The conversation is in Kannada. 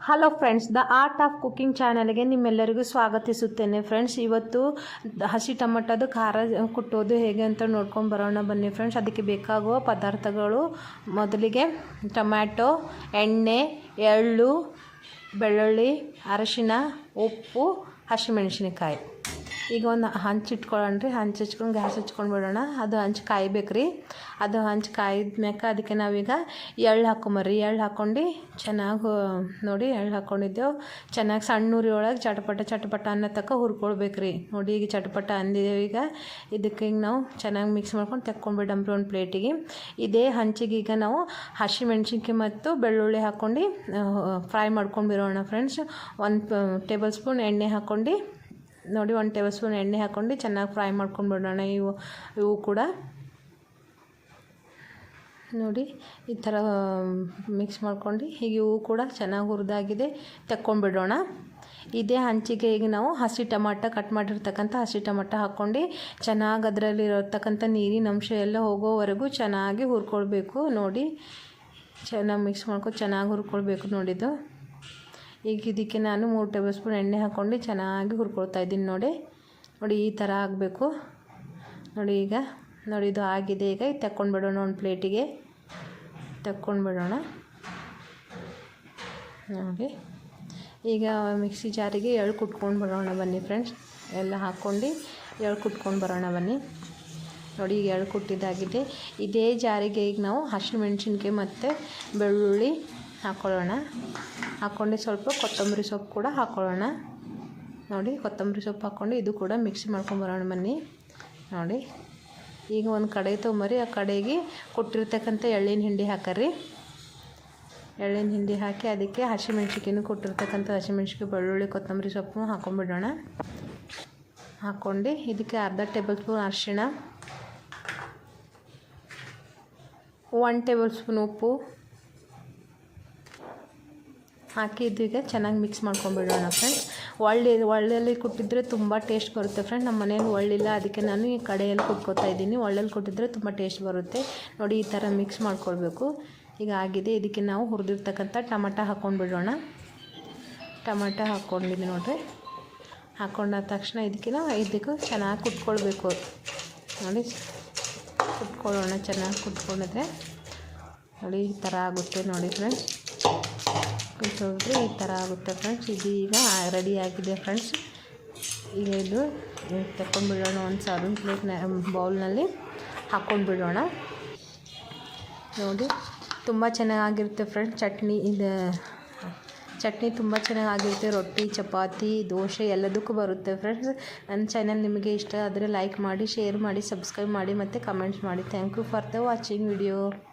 Hello friends, the art of cooking ಚಾನಲ್ಗೆ ನಿಮ್ಮೆಲ್ಲರಿಗೂ ಸ್ವಾಗತಿಸುತ್ತೇನೆ. ಫ್ರೆಂಡ್ಸ್, ಇವತ್ತು ಹಸಿ ಟೊಮಟೊದು ಖಾರ ಕುಟ್ಟೋದು ಹೇಗೆ ಅಂತ ನೋಡ್ಕೊಂಡು ಬರೋಣ ಬನ್ನಿ ಫ್ರೆಂಡ್ಸ್. ಅದಕ್ಕೆ ಬೇಕಾಗುವ ಪದಾರ್ಥಗಳು: ಮೊದಲಿಗೆ ಟೊಮ್ಯಾಟೊ, ಎಣ್ಣೆ, ಎಳ್ಳು, ಬೆಳ್ಳುಳ್ಳಿ, ಅರಿಶಿನ, ಉಪ್ಪು, ಹಸಿಮೆಣಸಿನಕಾಯಿ. ಈಗ ಒಂದು ಹಂಚು ಇಟ್ಕೊಳ್ಳೋಣ್ರಿ. ಹಂಚು ಹಚ್ಕೊಂಡು ಗ್ಯಾಸ್ ಹಚ್ಕೊಂಡು ಬಿಡೋಣ. ಅದು ಹಂಚು ಕಾಯ್ಬೇಕು ರೀ. ಅದು ಹಂಚು ಕಾಯ್ದ್ಮ್ಯಾಕ ಅದಕ್ಕೆ ನಾವೀಗ ಎಳ್ಳು ಹಾಕೊಂಬರ್ರಿ. ಎಳ್ಳು ಹಾಕ್ಕೊಂಡು ಚೆನ್ನಾಗಿ ನೋಡಿ, ಎಳ್ಳು ಹಾಕ್ಕೊಂಡಿದ್ದೆವು. ಚೆನ್ನಾಗಿ ಸಣ್ಣ ಉರಿ ಒಳಗೆ ಚಟಪಟ ಅನ್ನೋ ತನಕ ಹುರ್ಕೊಳ್ಬೇಕು ರೀ. ನೋಡಿ, ಈಗ ಚಟಪಟ ಅಂದಿದ್ದೇವೆ. ಈಗ ಇದಕ್ಕೆ ಈಗ ನಾವು ಚೆನ್ನಾಗಿ ಮಿಕ್ಸ್ ಮಾಡ್ಕೊಂಡು ತೆಕ್ಕೊಂಡ್ಬಿಡಂಬ್ರಿ ಒಂದು ಪ್ಲೇಟಿಗೆ. ಇದೇ ಹಂಚಿಗೆ ಈಗ ನಾವು ಹಸಿಮೆಣ್ಸಿನ್ಕಾಯಿ ಮತ್ತು ಬೆಳ್ಳುಳ್ಳಿ ಹಾಕ್ಕೊಂಡು ಫ್ರೈ ಮಾಡ್ಕೊಂಡು ಬಿಡೋಣ ಫ್ರೆಂಡ್ಸ್. 1 ಟೇಬಲ್ ಸ್ಪೂನ್ ಎಣ್ಣೆ ಹಾಕ್ಕೊಂಡು ನೋಡಿ, 1 ಟೇಬಲ್ ಸ್ಪೂನ್ ಎಣ್ಣೆ ಹಾಕ್ಕೊಂಡು ಚೆನ್ನಾಗಿ ಫ್ರೈ ಮಾಡ್ಕೊಂಡು ಬಿಡೋಣ. ಇವು ಕೂಡ ನೋಡಿ ಈ ಥರ ಮಿಕ್ಸ್ ಮಾಡ್ಕೊಂಡು ಈಗ ಇವು ಕೂಡ ಚೆನ್ನಾಗಿ ಹುರಿದಾಗಿದೆ, ತೆಕ್ಕೊಂಡ್ಬಿಡೋಣ. ಇದೇ ಹಂಚಿಗೆ ಈಗ ನಾವು ಹಸಿ ಟೊಮಾಟೊ ಕಟ್ ಮಾಡಿರ್ತಕ್ಕಂಥ ಹಸಿ ಟೊಮಾಟೊ ಹಾಕ್ಕೊಂಡು ಚೆನ್ನಾಗಿ ಅದರಲ್ಲಿರತಕ್ಕಂಥ ನೀರಿನ ಅಂಶ ಎಲ್ಲ ಹೋಗೋವರೆಗೂ ಚೆನ್ನಾಗಿ ಹುರ್ಕೊಳ್ಬೇಕು. ನೋಡಿ, ಚೆನ್ನಾಗಿ ಮಿಕ್ಸ್ ಮಾಡ್ಕೊಂಡು ಚೆನ್ನಾಗಿ ಹುರ್ಕೊಳ್ಬೇಕು. ನೋಡಿದ್ದು ಈಗ ಇದಕ್ಕೆ ನಾನು 3 ಟೇಬಲ್ ಸ್ಪೂನ್ ಎಣ್ಣೆ ಹಾಕ್ಕೊಂಡು ಚೆನ್ನಾಗಿ ಹುರ್ಕೊಳ್ತಾ ಇದ್ದೀನಿ. ನೋಡಿ ಈ ಥರ ಆಗಬೇಕು. ನೋಡಿ, ಈಗ ನೋಡಿ ಇದು ಆಗಿದೆ. ಈಗ ತೆಕ್ಕೊಂಡ್ಬಿಡೋಣ ಒಂದು ಪ್ಲೇಟಿಗೆ. ತೆಕ್ಕೊಂಡ್ಬಿಡೋಣ. ನೋಡಿ, ಈಗ ಮಿಕ್ಸಿ ಜಾರಿಗೆ ಎಳ್ಳು ಕುಟ್ಕೊಂಡು ಬರೋಣ ಬನ್ನಿ ಫ್ರೆಂಡ್ಸ್. ಎಲ್ಲ ಹಾಕ್ಕೊಂಡು ಎಳ್ಳು ಕುಟ್ಕೊಂಡು ಬರೋಣ ಬನ್ನಿ. ನೋಡಿ, ಈಗ ಎಳ್ಳು ಕುಟ್ಟಿದ್ದಾಗಿದೆ. ಇದೇ ಜಾರಿಗೆ ಈಗ ನಾವು ಹಸಿಮೆಣ್ಸಿನ್ಕಾಯಿ ಮತ್ತು ಬೆಳ್ಳುಳ್ಳಿ ಹಾಕ್ಕೊಳ್ಳೋಣ. ಹಾಕ್ಕೊಂಡು ಸ್ವಲ್ಪ ಕೊತ್ತಂಬರಿ ಸೊಪ್ಪು ಕೂಡ ಹಾಕ್ಕೊಳ್ಳೋಣ. ನೋಡಿ, ಕೊತ್ತಂಬರಿ ಸೊಪ್ಪು ಹಾಕ್ಕೊಂಡು ಇದು ಕೂಡ ಮಿಕ್ಸಿ ಮಾಡ್ಕೊಂಬರೋಣ ಬನ್ನಿ. ನೋಡಿ, ಈಗ ಒಂದು ಕಡೆ ತೊಗೊಂಬರಿ. ಆ ಕಡೆಗೆ ಕೊಟ್ಟಿರ್ತಕ್ಕಂಥ ಎಳ್ಳಿನ ಹಿಂಡಿ ಹಾಕರಿ. ಎಳ್ಳಿನ ಹಿಂಡಿ ಹಾಕಿ ಅದಕ್ಕೆ ಹಸಿಮೆಣ್ಸಿನ್ಕಾಯಿನೂ ಕೊಟ್ಟಿರ್ತಕ್ಕಂಥ ಹಸಿಮೆಣ್ಸಿನ್ಕಾಯಿ, ಬೆಳ್ಳುಳ್ಳಿ, ಕೊತ್ತಂಬರಿ ಸೊಪ್ಪು ಹಾಕ್ಕೊಂಡ್ಬಿಡೋಣ. ಹಾಕ್ಕೊಂಡು ಇದಕ್ಕೆ 1/2 ಟೇಬಲ್ ಸ್ಪೂನ್ ಅರಿಶಿಣ, 1 ಟೇಬಲ್ ಸ್ಪೂನ್ ಉಪ್ಪು ಹಾಕಿ ಇದೀಗ ಚೆನ್ನಾಗಿ ಮಿಕ್ಸ್ ಮಾಡ್ಕೊಂಡ್ಬಿಡೋಣ ಫ್ರೆಂಡ್ಸ್. ಒಳ್ಳೆಯಲ್ಲಿ ಕುಟ್ಟಿದ್ರೆ ತುಂಬ ಟೇಸ್ಟ್ ಬರುತ್ತೆ ಫ್ರೆಂಡ್ಸ್. ನಮ್ಮ ಮನೇಲಿ ಒಳ್ಳಿಲ್ಲ, ಅದಕ್ಕೆ ನಾನು ಈ ಕಡೆಯಲ್ಲಿ ಕುಟ್ಕೋತಾ ಇದ್ದೀನಿ. ಒಳ್ಳೆಯಲ್ಲಿ ಕುಟ್ಟಿದ್ರೆ ತುಂಬ ಟೇಸ್ಟ್ ಬರುತ್ತೆ. ನೋಡಿ, ಈ ಥರ ಮಿಕ್ಸ್ ಮಾಡ್ಕೊಳ್ಬೇಕು. ಈಗ ಆಗಿದೆ. ಇದಕ್ಕೆ ನಾವು ಹುರಿದಿರ್ತಕ್ಕಂಥ ಟೊಮಟೊ ಹಾಕ್ಕೊಂಡ್ಬಿಡೋಣ. ಟೊಮಟೊ ಹಾಕ್ಕೊಂಡಿದ್ದೀನಿ ನೋಡಿರಿ. ಹಾಕ್ಕೊಂಡಾದ ತಕ್ಷಣ ಇದಕ್ಕೆ ಚೆನ್ನಾಗಿ ಕುಟ್ಕೊಳ್ಬೇಕು. ನೋಡಿ, ಕುಟ್ಕೊಳ್ಳೋಣ. ಚೆನ್ನಾಗಿ ಕುಟ್ಕೊಂಡಿದ್ರೆ ನೋಡಿ ಈ ಥರ ಆಗುತ್ತೆ. ನೋಡಿ ಫ್ರೆಂಡ್ಸ್, ಕುಟ್ಕೊಂಡ್ರೆ ಈ ಥರ ಆಗುತ್ತೆ ಫ್ರೆಂಡ್ಸ್. ಇದು ಈಗ ರೆಡಿ ಆಗಿದೆ ಫ್ರೆಂಡ್ಸ್. ಈಗ ಇದು ತಗೊಂಡ್ಬಿಡೋಣ. ಒಂದು ಸರ್ವಿಂಗ್ ಪ್ಲೇಟ್ ಬೌಲ್ನಲ್ಲಿ ಹಾಕ್ಕೊಂಡ್ಬಿಡೋಣ. ನೋಡಿ, ತುಂಬ ಚೆನ್ನಾಗಿರುತ್ತೆ ಫ್ರೆಂಡ್ಸ್. ಚಟ್ನಿ ತುಂಬ ಚೆನ್ನಾಗಿರುತ್ತೆ. ರೊಟ್ಟಿ, ಚಪಾತಿ, ದೋಸೆ ಎಲ್ಲದಕ್ಕೂ ಬರುತ್ತೆ ಫ್ರೆಂಡ್ಸ್. ನನ್ನ ಚಾನಲ್ ನಿಮಗೆ ಇಷ್ಟ ಆದರೆ ಲೈಕ್ ಮಾಡಿ, ಶೇರ್ ಮಾಡಿ, ಸಬ್ಸ್ಕ್ರೈಬ್ ಮಾಡಿ ಮತ್ತು ಕಮೆಂಟ್ಸ್ ಮಾಡಿ. Thank you for the watching video.